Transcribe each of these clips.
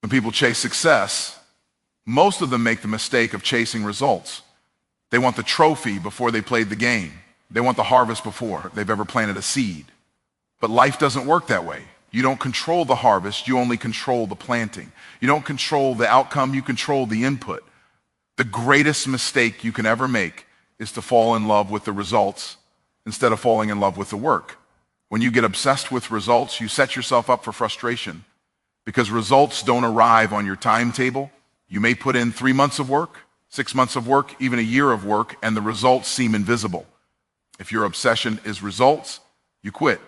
When people chase success, most of them make the mistake of chasing results. They want the trophy before they played the game. They want the harvest before they've ever planted a seed. But life doesn't work that way. You don't control the harvest, you only control the planting. You don't control the outcome, you control the input. The greatest mistake you can ever make is to fall in love with the results instead of falling in love with the work. When you get obsessed with results, you set yourself up for frustration because results don't arrive on your timetable. You may put in 3 months of work, 6 months of work, even a year of work, and the results seem invisible. If your obsession is results, you quit.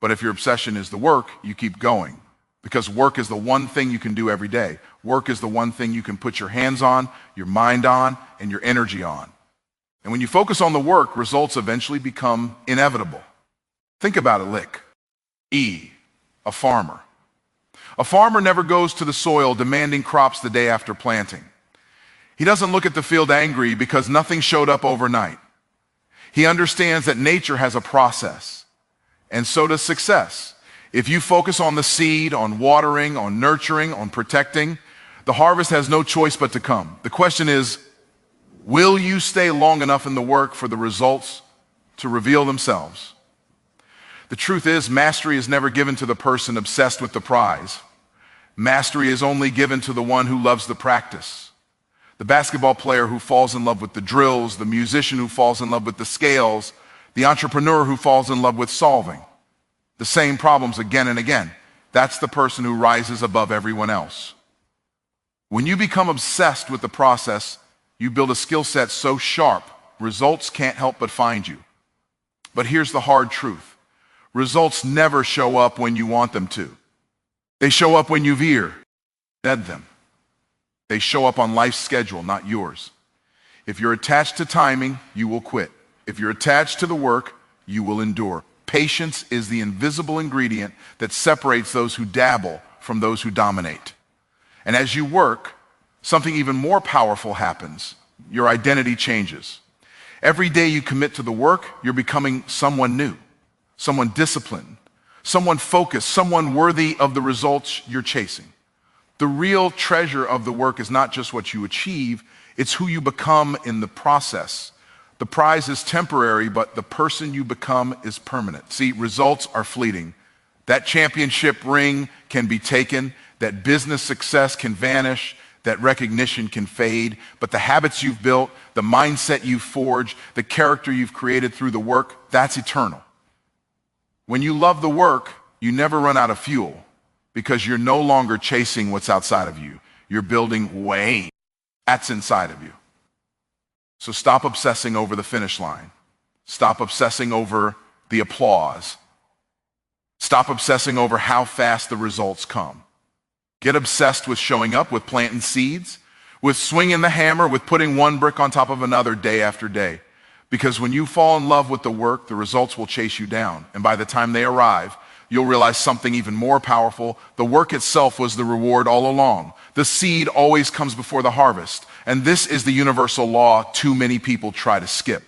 But if your obsession is the work, you keep going. Because work is the one thing you can do every day. Work is the one thing you can put your hands on, your mind on, and your energy on. And when you focus on the work, results eventually become inevitable. Think about it, Lick. E, a farmer. A farmer never goes to the soil demanding crops the day after planting. He doesn't look at the field angry because nothing showed up overnight. He understands that nature has a process, and so does success. If you focus on the seed, on watering, on nurturing, on protecting, the harvest has no choice but to come. The question is, will you stay long enough in the work for the results to reveal themselves? The truth is, mastery is never given to the person obsessed with the prize. Mastery is only given to the one who loves the practice. The basketball player who falls in love with the drills, the musician who falls in love with the scales, the entrepreneur who falls in love with solving the same problems again and again. That's the person who rises above everyone else. When you become obsessed with the process, you build a skill set so sharp, results can't help but find you. But here's the hard truth. Results never show up when you want them to. They show up when you veer, dead them. They show up on life's schedule, not yours. If you're attached to timing, you will quit. If you're attached to the work, you will endure. Patience is the invisible ingredient that separates those who dabble from those who dominate. And as you work, something even more powerful happens. Your identity changes. Every day you commit to the work, you're becoming someone new, someone disciplined, someone focused, someone worthy of the results you're chasing. The real treasure of the work is not just what you achieve, it's who you become in the process. The prize is temporary, but the person you become is permanent. See, results are fleeting. That championship ring can be taken, that business success can vanish, that recognition can fade, but the habits you've built, the mindset you've forged, the character you've created through the work, that's eternal. When you love the work, you never run out of fuel because you're no longer chasing what's outside of you. You're building way that's inside of you. So stop obsessing over the finish line. Stop obsessing over the applause. Stop obsessing over how fast the results come. Get obsessed with showing up, with planting seeds, with swinging the hammer, with putting one brick on top of another day after day. Because when you fall in love with the work, the results will chase you down. And by the time they arrive, you'll realize something even more powerful. The work itself was the reward all along. The seed always comes before the harvest. And this is the universal law too many people try to skip.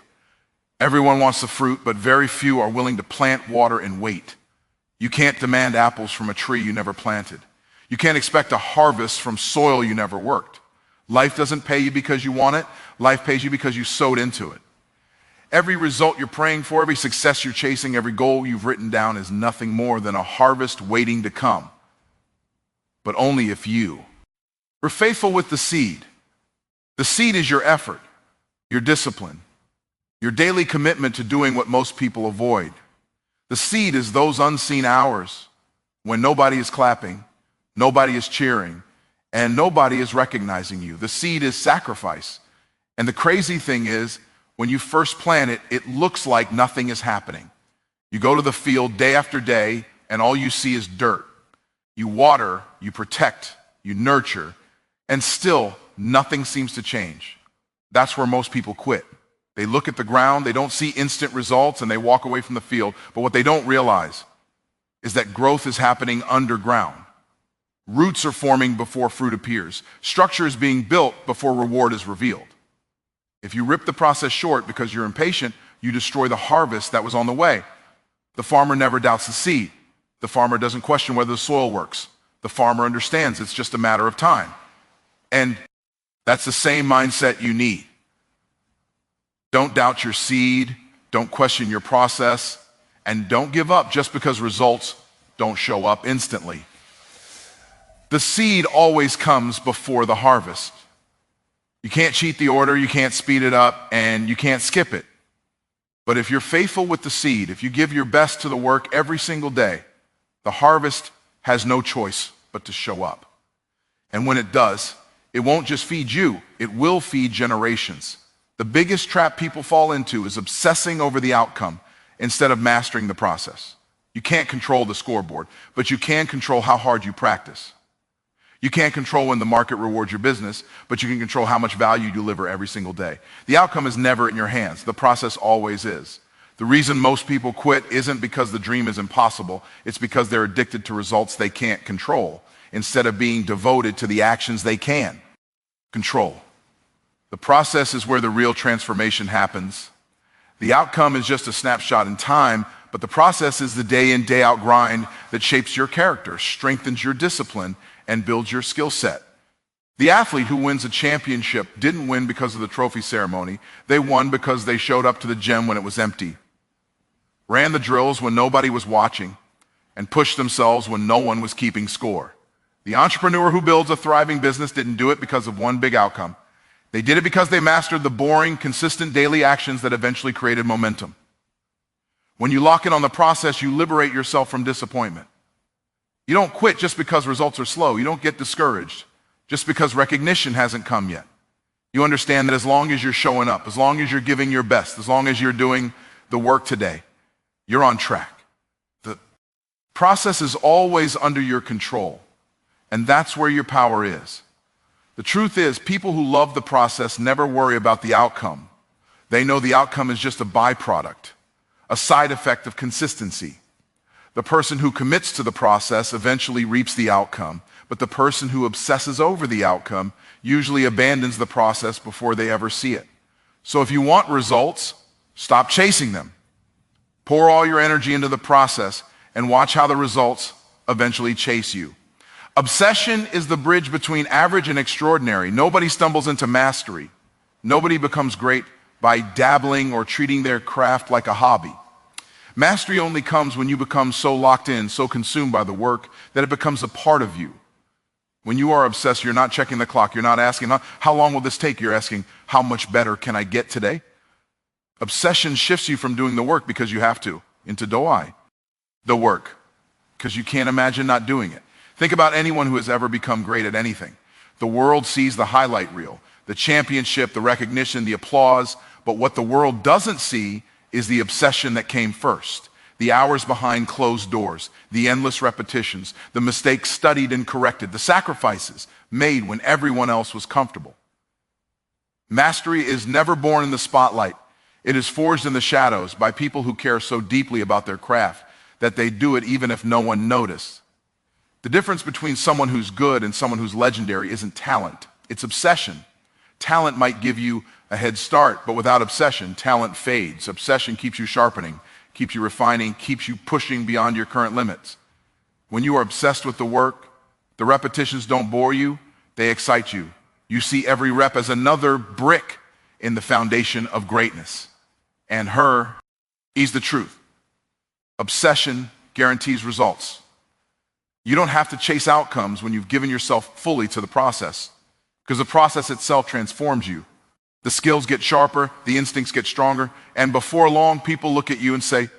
Everyone wants the fruit, but very few are willing to plant, water, and wait. You can't demand apples from a tree you never planted. You can't expect a harvest from soil you never worked. Life doesn't pay you because you want it. Life pays you because you sowed into it. Every result you're praying for, every success you're chasing, every goal you've written down is nothing more than a harvest waiting to come. But only if you were faithful with the seed. The seed is your effort, your discipline, your daily commitment to doing what most people avoid. The seed is those unseen hours when nobody is clapping, nobody is cheering, and nobody is recognizing you. The seed is sacrifice. And the crazy thing is, when you first plant it, it looks like nothing is happening. You go to the field day after day, and all you see is dirt. You water, you protect, you nurture, and still nothing seems to change. That's where most people quit. They look at the ground, they don't see instant results, and they walk away from the field. But what they don't realize is that growth is happening underground. Roots are forming before fruit appears. Structure is being built before reward is revealed. If you rip the process short because you're impatient, you destroy the harvest that was on the way. The farmer never doubts the seed. The farmer doesn't question whether the soil works. The farmer understands it's just a matter of time. And that's the same mindset you need. Don't doubt your seed, don't question your process, and don't give up just because results don't show up instantly. The seed always comes before the harvest. You can't cheat the order, you can't speed it up, and you can't skip it. But if you're faithful with the seed, if you give your best to the work every single day, the harvest has no choice but to show up. And when it does, it won't just feed you, it will feed generations. The biggest trap people fall into is obsessing over the outcome instead of mastering the process. You can't control the scoreboard, but you can control how hard you practice. You can't control when the market rewards your business, but you can control how much value you deliver every single day. The outcome is never in your hands. The process always is. The reason most people quit isn't because the dream is impossible. It's because they're addicted to results they can't control, instead of being devoted to the actions they can control. The process is where the real transformation happens. The outcome is just a snapshot in time, but the process is the day in, day out grind that shapes your character, strengthens your discipline, and builds your skill set. The athlete who wins a championship didn't win because of the trophy ceremony. They won because they showed up to the gym when it was empty, ran the drills when nobody was watching, and pushed themselves when no one was keeping score. The entrepreneur who builds a thriving business didn't do it because of one big outcome. They did it because they mastered the boring, consistent daily actions that eventually created momentum. When you lock in on the process, you liberate yourself from disappointment. You don't quit just because results are slow. You don't get discouraged just because recognition hasn't come yet. You understand that as long as you're showing up, as long as you're giving your best, as long as you're doing the work today, you're on track. The process is always under your control, and that's where your power is. The truth is, people who love the process never worry about the outcome. They know the outcome is just a byproduct, a side effect of consistency. The person who commits to the process eventually reaps the outcome, but the person who obsesses over the outcome usually abandons the process before they ever see it. So if you want results, stop chasing them. Pour all your energy into the process and watch how the results eventually chase you. Obsession is the bridge between average and extraordinary. Nobody stumbles into mastery. Nobody becomes great by dabbling or treating their craft like a hobby. Mastery only comes when you become so locked in, so consumed by the work, that it becomes a part of you. When you are obsessed, you're not checking the clock. You're not asking, how long will this take? You're asking, how much better can I get today? Obsession shifts you from doing the work because you have to, into do I, the work, because you can't imagine not doing it. Think about anyone who has ever become great at anything. The world sees the highlight reel, the championship, the recognition, the applause, but what the world doesn't see is the obsession that came first, the hours behind closed doors, the endless repetitions, the mistakes studied and corrected, the sacrifices made when everyone else was comfortable. Mastery is never born in the spotlight. It is forged in the shadows by people who care so deeply about their craft that they do it even if no one noticed. The difference between someone who's good and someone who's legendary isn't talent, it's obsession. Talent might give you a head start, but without obsession, talent fades. Obsession keeps you sharpening, keeps you refining, keeps you pushing beyond your current limits. When you are obsessed with the work, the repetitions don't bore you, they excite you. You see every rep as another brick in the foundation of greatness. And he's the truth. Obsession guarantees results. You don't have to chase outcomes when you've given yourself fully to the process, because the process itself transforms you. The skills get sharper, the instincts get stronger, and before long, people look at you and say,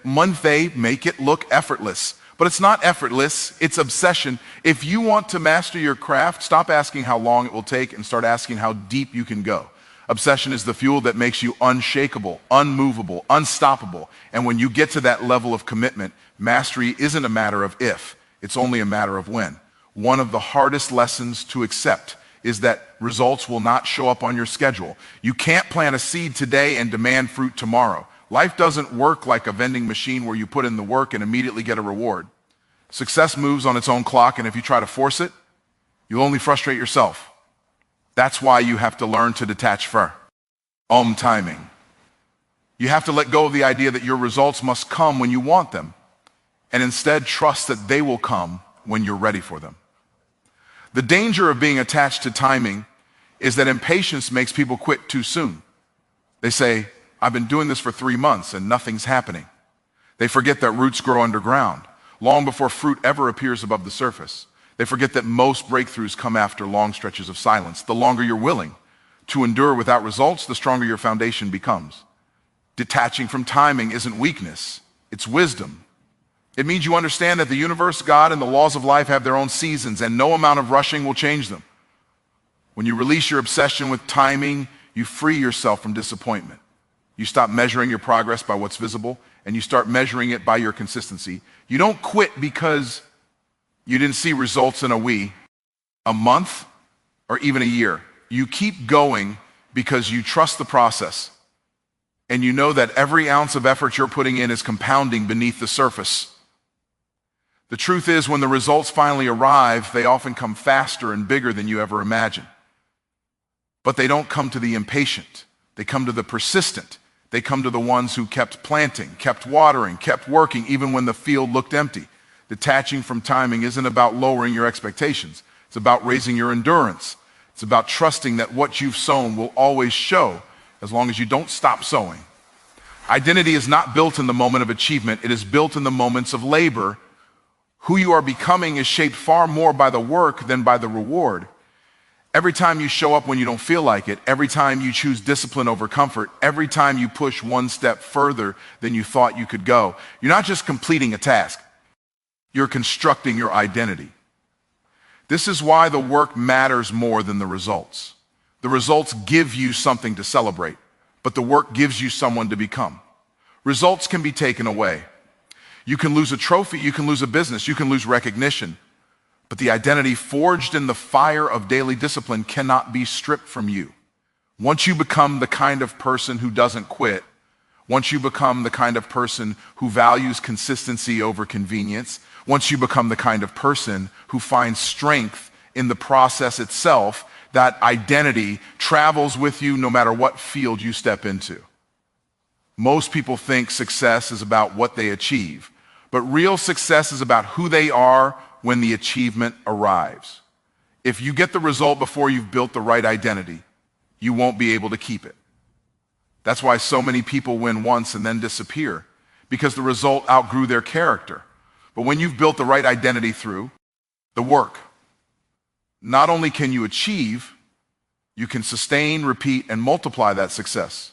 "They make it look effortless." But it's not effortless, it's obsession. If you want to master your craft, stop asking how long it will take and start asking how deep you can go. Obsession is the fuel that makes you unshakable, unmovable, unstoppable. And when you get to that level of commitment, mastery isn't a matter of if, it's only a matter of when. One of the hardest lessons to accept is that results will not show up on your schedule. You can't plant a seed today and demand fruit tomorrow. Life doesn't work like a vending machine where you put in the work and immediately get a reward. Success moves on its own clock, and if you try to force it, you'll only frustrate yourself. That's why you have to learn to detach from timing. You have to let go of the idea that your results must come when you want them, and instead trust that they will come when you're ready for them. The danger of being attached to timing is that impatience makes people quit too soon. They say, I've been doing this for 3 months and nothing's happening. They forget that roots grow underground, long before fruit ever appears above the surface. They forget that most breakthroughs come after long stretches of silence. The longer you're willing to endure without results, the stronger your foundation becomes. Detaching from timing isn't weakness, it's wisdom. It means you understand that the universe, God, and the laws of life have their own seasons, and no amount of rushing will change them. When you release your obsession with timing, you free yourself from disappointment. You stop measuring your progress by what's visible, and you start measuring it by your consistency. You don't quit because you didn't see results in a month, or even a year. You keep going because you trust the process, and you know that every ounce of effort you're putting in is compounding beneath the surface. The truth is, when the results finally arrive, they often come faster and bigger than you ever imagined. But they don't come to the impatient. They come to the persistent. They come to the ones who kept planting, kept watering, kept working, even when the field looked empty. Detaching from timing isn't about lowering your expectations. It's about raising your endurance. It's about trusting that what you've sown will always show as long as you don't stop sowing. Identity is not built in the moment of achievement. It is built in the moments of labor. Who you are becoming is shaped far more by the work than by the reward. Every time you show up when you don't feel like it, every time you choose discipline over comfort, every time you push one step further than you thought you could go, you're not just completing a task, you're constructing your identity. This is why the work matters more than the results. The results give you something to celebrate, but the work gives you someone to become. Results can be taken away. You can lose a trophy, you can lose a business, you can lose recognition, but the identity forged in the fire of daily discipline cannot be stripped from you. Once you become the kind of person who doesn't quit, once you become the kind of person who values consistency over convenience, once you become the kind of person who finds strength in the process itself, that identity travels with you no matter what field you step into. Most people think success is about what they achieve. But real success is about who they are when the achievement arrives. If you get the result before you've built the right identity, you won't be able to keep it. That's why so many people win once and then disappear, because the result outgrew their character. But when you've built the right identity through the work, not only can you achieve, you can sustain, repeat, and multiply that success.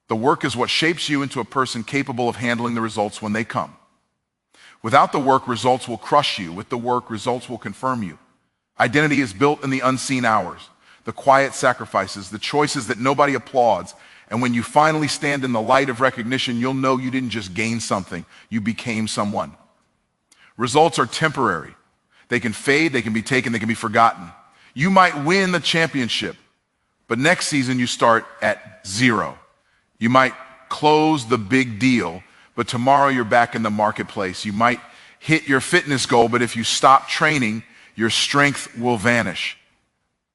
The work is what shapes you into a person capable of handling the results when they come. Without the work, results will crush you. With the work, results will confirm you. Identity is built in the unseen hours, the quiet sacrifices, the choices that nobody applauds. And when you finally stand in the light of recognition, you'll know you didn't just gain something, you became someone. Results are temporary. They can fade, they can be taken, they can be forgotten. You might win the championship, but next season you start at 0. You might close the big deal, but tomorrow you're back in the marketplace. You might hit your fitness goal, but if you stop training, your strength will vanish.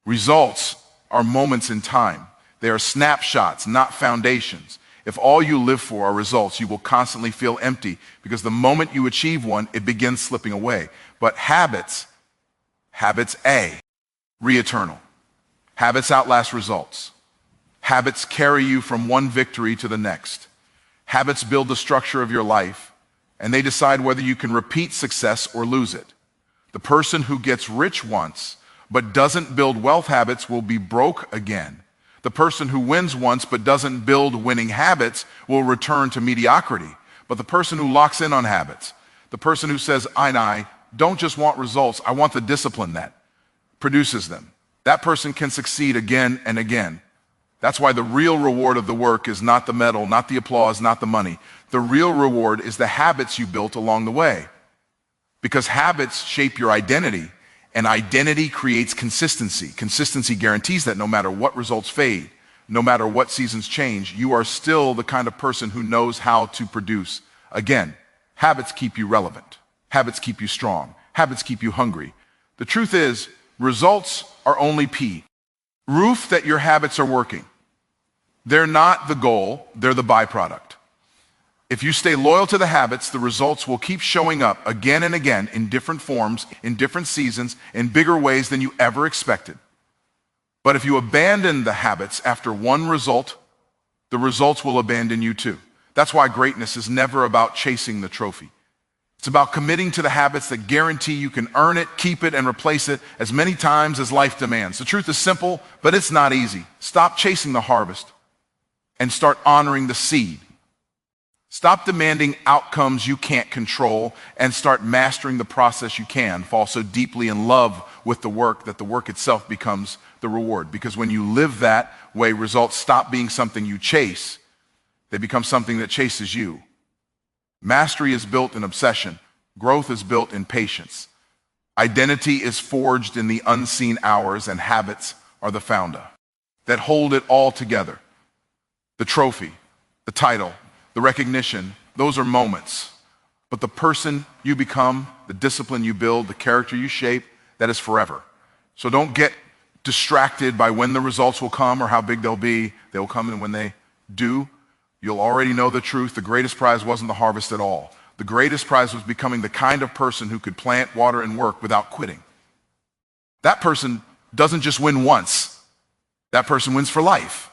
Results are moments in time. They are snapshots, not foundations. If all you live for are results, you will constantly feel empty, because the moment you achieve one, it begins slipping away. But habits re-eternal. Habits outlast results. Habits carry you from one victory to the next. Habits build the structure of your life, and they decide whether you can repeat success or lose it. The person who gets rich once but doesn't build wealth habits will be broke again. The person who wins once but doesn't build winning habits will return to mediocrity. But the person who locks in on habits, the person who says, I don't just want results, I want the discipline that produces them, that person can succeed again and again. That's why the real reward of the work is not the medal, not the applause, not the money. The real reward is the habits you built along the way. Because habits shape your identity, and identity creates consistency. Consistency guarantees that no matter what results fade, no matter what seasons change, you are still the kind of person who knows how to produce. Again, habits keep you relevant. Habits keep you strong. Habits keep you hungry. The truth is, results are only P. Proof that your habits are working. They're not the goal, they're the byproduct. If you stay loyal to the habits, the results will keep showing up again and again in different forms, in different seasons, in bigger ways than you ever expected. But if you abandon the habits after one result, the results will abandon you too. That's why greatness is never about chasing the trophy. It's about committing to the habits that guarantee you can earn it, keep it, and replace it as many times as life demands. The truth is simple, but it's not easy. Stop chasing the harvest and start honoring the seed. Stop demanding outcomes you can't control and start mastering the process you can. Fall so deeply in love with the work that the work itself becomes the reward. Because when you live that way, results stop being something you chase. They become something that chases you. Mastery is built in obsession. Growth is built in patience. Identity is forged in the unseen hours, and habits are the founder that hold it all together. The trophy, the title, the recognition, those are moments. But the person you become, the discipline you build, the character you shape, that is forever. So don't get distracted by when the results will come or how big they'll be. They will come, and when they do, you'll already know the truth. The greatest prize wasn't the harvest at all. The greatest prize was becoming the kind of person who could plant, water, and work without quitting. That person doesn't just win once. That person wins for life.